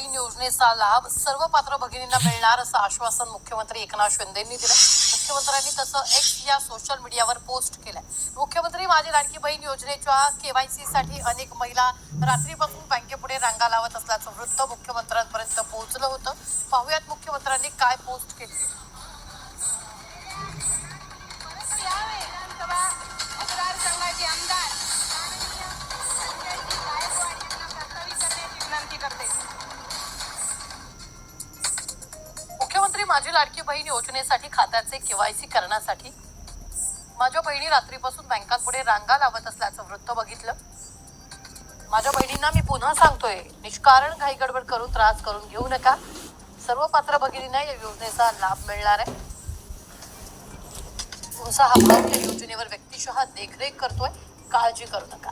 योजनेचा लाभ सर्व पात्र भगिनींना मिळणार असं आश्वासन मुख्यमंत्री एकनाथ शिंदेंनी दिलं। मुख्यमंत्र्यांनी तसं एक्स या सोशल मीडियावर पोस्ट केलंय। मुख्यमंत्री माझी लाडकी बहीण योजनेच्या केवायसी साठी अनेक महिला रात्रीपासून बँकेपुढे रांगा लावत असल्याचं वृत्त मुख्यमंत्र्यांपर्यंत पोहोचलं होतं। पाहुयात मुख्यमंत्र्यांनी काय पोस्ट केली। मुख्यमंत्री माझी लाडकी बहीण योजनेसाठी खात्याचे केवायसी करण्यासाठी माझ्या बहिणी रात्रीपासून बँकांपुढे रांगा लावत असल्याचं वृत्त बघितलं। माझ्या बहिणींना मी पुन्हा सांगतोय, निष्कारण घाई गडबड करून त्रास करून घेऊ नका। सर्व पात्र भगिनींना या योजनेचा लाभ मिळणार आहे। तुमचा हा भाऊ या योजनेवर व्यक्तिशः देखरेख करतोय, काळजी करू नका।